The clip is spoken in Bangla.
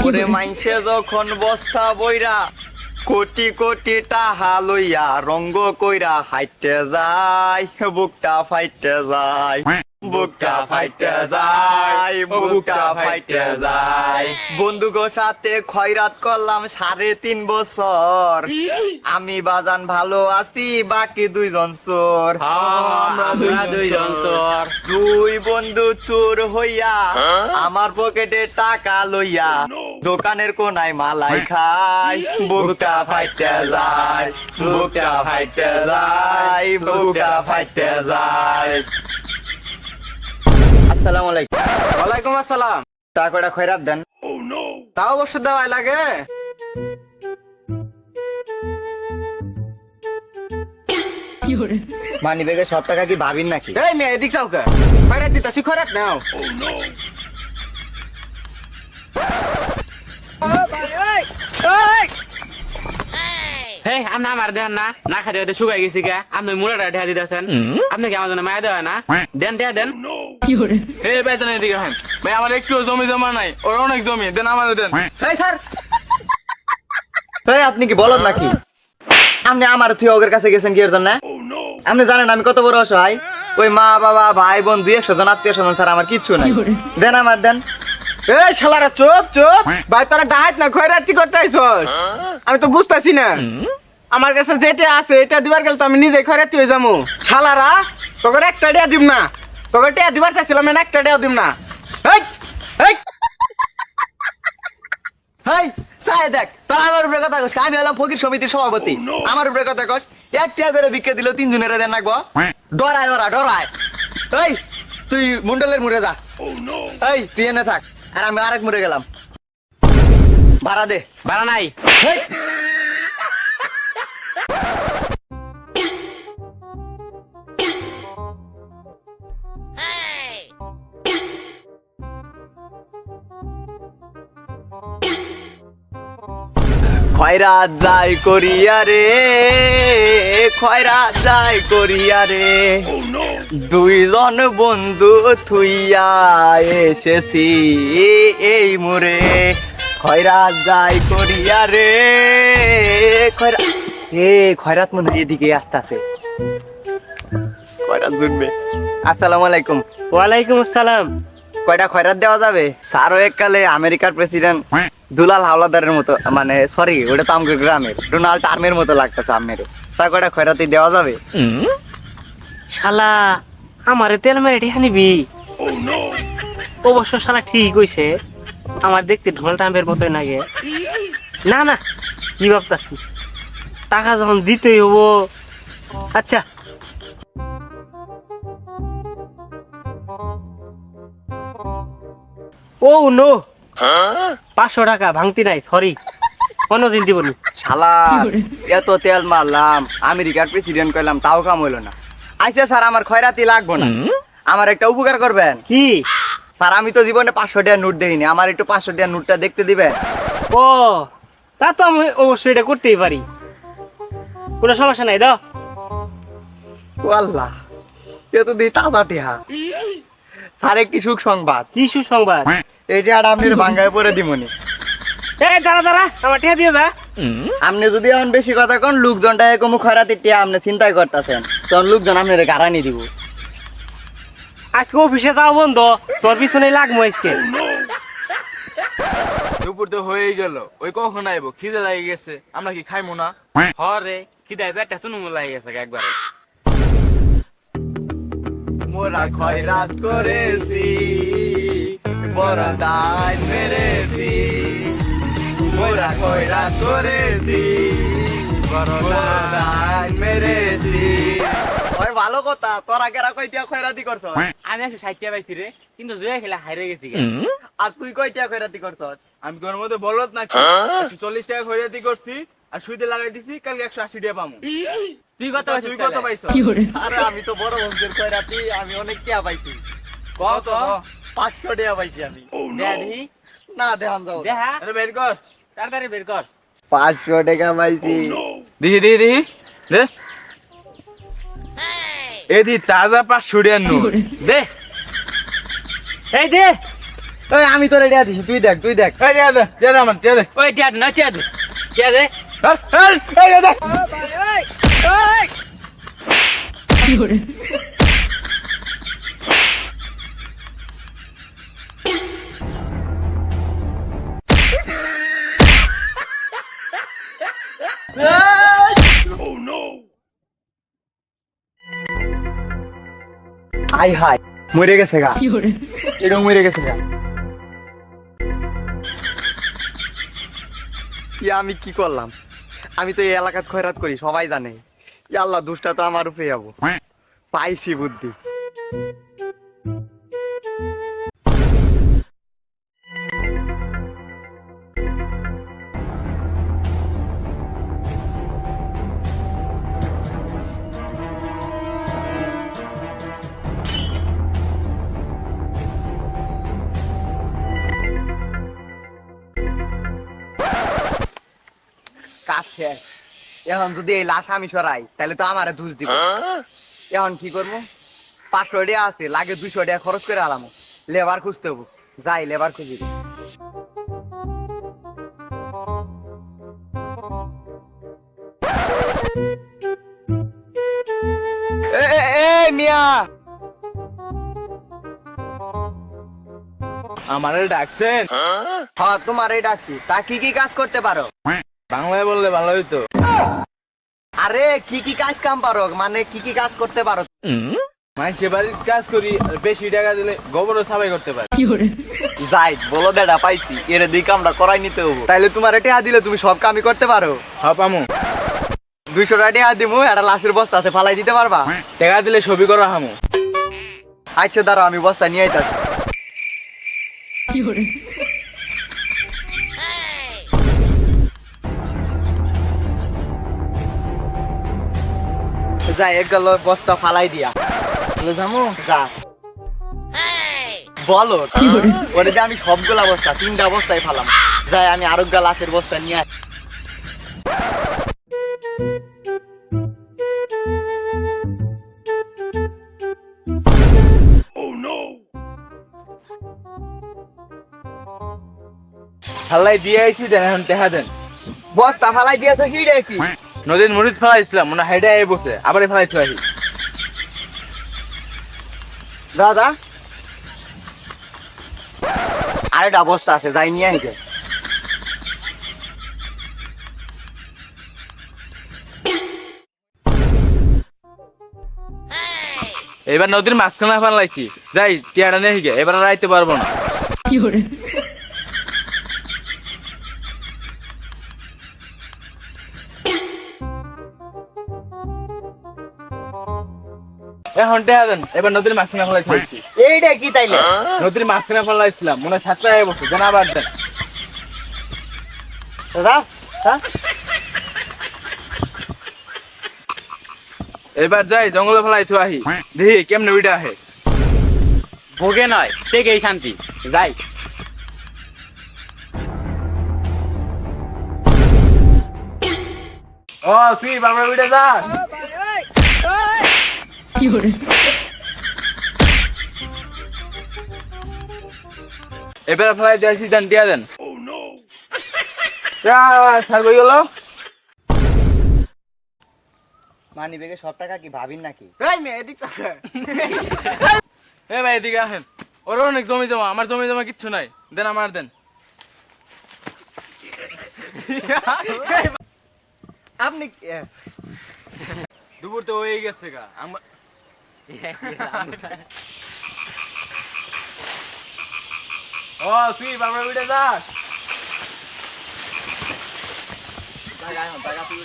ওরে মাইনসে যখন বস্তা বইরা কোটি কোটি টাহা লইয়া রঙ্গ কইরা হাইটে যায় বুকটা ফাইটে যায় বুকটা ফাইটে যায় বুকটা ফাইটে যায় বন্ধুগো সাথে খয়রাত করলাম 3.5 বছর আমি বাজান ভালো আছি বাকি দুইজন চোর আমরা দুইজন চোর। দুই বন্ধু চোর হইয়া আমার পকেটে টাকা লইয়া দোকানের কোনায় মালাই খাই বুকটা ফাইটে যায় বুকটা ফাইটে যায় বুকটা ফাইটে যায়। আসসালামু আলাইকুম। ওয়ালাইকুম আসসালাম। টাকাটা খয়রাত দেন। তাও অবশ্য দেওয়াই লাগে। মানি ব্যাগে সব টাকা কি ভাবিন নাকি? এই মেয়ে এদিক যাও কে? খয়রাত দিতাছি, খয়রাত নাও। হে আপনি আমার দেন না না খাই দিয়ে শুকাই গেছি কে আপনি মুড়াটা ঢেয়া দিতেছেন আপনি কি আমার জন্য মায়া দেওয়া না দেন ঢেয়া দেন এই বেতন এদিকে হ্যাঁ ভাই আমার একটু জমি জমা নাই ওর অনেক জমি দেন আমাদের দেন। এই স্যার, এই আপনি কি বলদ নাকি? আপনি আমার তুই ওদের কাছে গেছেন কি এর জন্য? আপনি জানেন আমি কত বড় অসহায়? ওই মা বাবা ভাই বোন 200 জন আত্মীয় স্বজন স্যার আমার কিচ্ছু নাই। দেন আমার দেন। এই শালারা চুপ চুপ। ভাই তোরা ডাহাত না খয়রাতি করতে আইছস? আমি তো বুঝতাছি না। আমার কাছে যেটা আছে এটা দিবার গেল তো আমি নিজে খয়রাতি হয়ে যাবো। শালারা তোকে একটা টাকা দিম না। তোকে টাকা দিবার চাইছিলাম না, একটা টাকা দিম না। এই এই হেই সাই দেখ, তোর আমার উপরে কথা কস, আমি হলাম ফকির সমিতির সভাপতি। আমার উপরে কথা কস, 1 টাকা করে ভিক্ষা দিল 3 জনের দেন নাকবো। ডরায় ওরা ডরায়। এই তুই মুন্ডলের মুড়ে যা। এই তুই এনে থাক আর আমি আরেক মুড়ে গেলাম। ভাড়া দে। ভাড়া নাই হেই, খয়রাত যায় করিয়া রে খয়রাত যায় করিয়া রে দুইজন বন্ধু থুইয়া এসেছি এই মোরে খয়রাত যায় করিয়া রে খয়রাত মনে হয় এদিকে আসতেছে। খয়রাত জুটবে। আসসালামু আলাইকুম। ওয়ালাইকুম আসসালাম। কয়টা খয়রাত দেওয়া যাবে? স্যারও এককালে আমেরিকার প্রেসিডেন্ট দুলাল হাওলাদারের মতো, মানে সরি ওটা তো আমাদের গ্রামের ডোনাল্ড ট্রাম্পের মতো লাগতেছে আপনার। তা কয়টা খয়রাতি দেওয়া যাবে? শালা আমারে তেল মেরে ঢেয়া নিবি? অবশ্য শালা ঠিক কইছে, আমার দেখতে ঢোল টাম্পের মতোই লাগে। না না কি ভাবতাছি, টাকা যখন দিতেই হবো। আচ্ছা ও নো 500 টাকা ভাঙতি নাই, সরি অন্যদিন দিবনি। শালা এত তেল মারলাম, আমেরিকার প্রেসিডেন্ট কইলাম, তাও কাম হইলো না। আইসা স্যার আমার খয়রাতি লাগবো না, আমার একটা উপকার করবেন। কি? স্যার আমি তো জীবনে 500 টাকার নোট দেখিনি, আমার একটু 500 টাকার নোটটা দেখতে দিবেন? ও তা তো আমি অবশ্যই এটা করতেই পারি, কোনো সমস্যা নাই দাও। ও আল্লাহ, এ তো দিই তাজা টিহা। স্যার একটি সুখ সংবাদ, কি সুসংবাদ? এই যে আর আপনি ভাঙ্গায় পরে দিমনি। এই দাঁড়া দাঁড়া, আমার টিয়া দিয়ে যা। আপনি যদি এখন বেশি কথা কোন, লোকজনটা এরকম খয়রাতি টিয়া আপনি চিন্তাই করতেছেন, তখন লোকজন আপনার গাড়ানি দিব। আজকে অফিসে যাও বন্ধ, তোর পিছনে লাগবো আজকে। দুপুর তো হয়েই গেল, ওই কখন আইবো? খিদে লাগে গেছে, আমরা কি খাইমু না? হরে খিদায় পেটটা চুনুমু লাগে গেছে একবারে। মোরা খয়রাত করেছি, বড় দান মেরেছি। মোরা খয়রাত করেছি, বড় দান মেরেছি। ওই ভালো কথা, তোরা কেরা কয়টা খয়রাতি করছ? আমি 160 টাকা পাইছি রে, কিন্তু জুয়া খেলা হারে গেছি। আর তুই কয়টা খয়রাতি করছ? আমি তোর মধ্যে বলত নাকি? 140 টাকা খয়রাতি করছি আর সুদে লাগাই দিছি, কালকে 180 টাকা পামু। তুই কত তুই কত পাইছ? আরে আমি তো বড় বংশের খয়রাতি, আমি অনেক টাকা পাইছি। কত? 500 টাকা পাইছি আমি। দেখি না দেখান যাও। দেখা আরে বের কর। তাড়াতাড়ি বের কর। 500 টাকা পাইছি। দেখি দেখি দেখি দে এই দি তাজা 500 টাকার নোট দে এই দে এই আমি তোরে টিয়া দিছি, তুই দেখ তুই দেখ। এই দে আমার দে ওই টিয়া না টিয়া দে টিয়া দে এই দে হাই হাই মরে গেছে গা, এরকম মরে গেছে গা। আমি কি করলাম? আমি তো এই এলাকাত খয়রাত করি, সবাই জানে। আল্লাহ, দুষ্টা তো আমার উপরে যাবো। পাইছি বুদ্ধি। কাজ শেষ। এখন যদি এই লাশ আমি সরাই তাহলে তো আমারে দোষ দিব। এখন কি করবো? 500 টাকা আছে, লাগে 200 টাকা খরচ করে আলাম। লেবার খুঁজতে হবো, যাই লেবার খুঁজি। মিয়া, আমারে ডাকছেন? হ্যাঁ তোমারই ডাকছি। তা কি কি কাজ করতে পারো? বাংলায় বললে ভালো হইতো। আরে কি কি কাজ কাম পারো, মানে কি কি কাজ করতে পারো? মানুষের বাড়ির কাজ করি, বেশি টাকা দিলে গোবরও সাফাই করতে পারি। যাই বলো দেটা পাইছি, এর দিকে আমরা করাই নিতে হবো। তাইলে তোমার টাকা দিলে তুমি সব কামই করতে পারো। হ্যাঁ পামু। 200 টাকা দিমু, একটা লাশের বস্তা আছে, ফালাই দিতে পারবা? টাকা দিলে ছবি করা হামু। আচ্ছা দাঁড়াও, আমি বস্তা নিয়ে আইতাছি। যাই এক গেল বস্তা ফালাই দিয়া। যামু যা বলো ওরে যে আমি সবগুলা বস্তা 3টা বস্তায় ফালাম। যাই আমি আরোগ্য লাশের বস্তা নিয়ে আসি। হাল্লাই দিয়ে আইছি, দেন এখন টাকা দেন। বস্তা ফালাই দিয়েছো সিঁড়ে কি? নদীর মরিচ ফেলাইছিলাম, মনে হাইডে আই বসে আবার ফেলাই থুই। দাদা আরেকটা বস্তা আছে, যাই নিয়ে আইছে। এবার নদীর মাঝখানে ফেলাইছি, যাই টিয়াটা নিয়ে হিগে, এবার আর আইতে পারবো না। এখন টিয়া দেন, এবার নদীর মাঝখানে ফেলাইছি। এইটা কি তাইলে? নদীর মাঝখানে ফেলাইছিলাম, মনে হয় 7টা আই বসে, দেন আবার দেন। দাদা হ্যাঁ এবার যাই জঙ্গলে ফেলাই থু আহি, দেখি কেমনে উইটা আহে। ভোগে নয় থেকেই শান্তি। যাই ও তুই বারবার উইটা যাস? এবার ফেলাই দিয়েছি, দেন টিয়া দেন। ছাড় কই গেল? মানি বেগে সব টাকা কি ভাবিন নাকি? এই মেয়ে এদিক তাকা। এ ভাই এদিকে আসেন, ওর অনেক জমি জমা, আমার জমি জমা কিচ্ছু নাই, দেন আমার দেন। আপনি দুপুর তো হয়ে গেছে গা। ও তুই বারবার উইটা যাস? টাকা তুই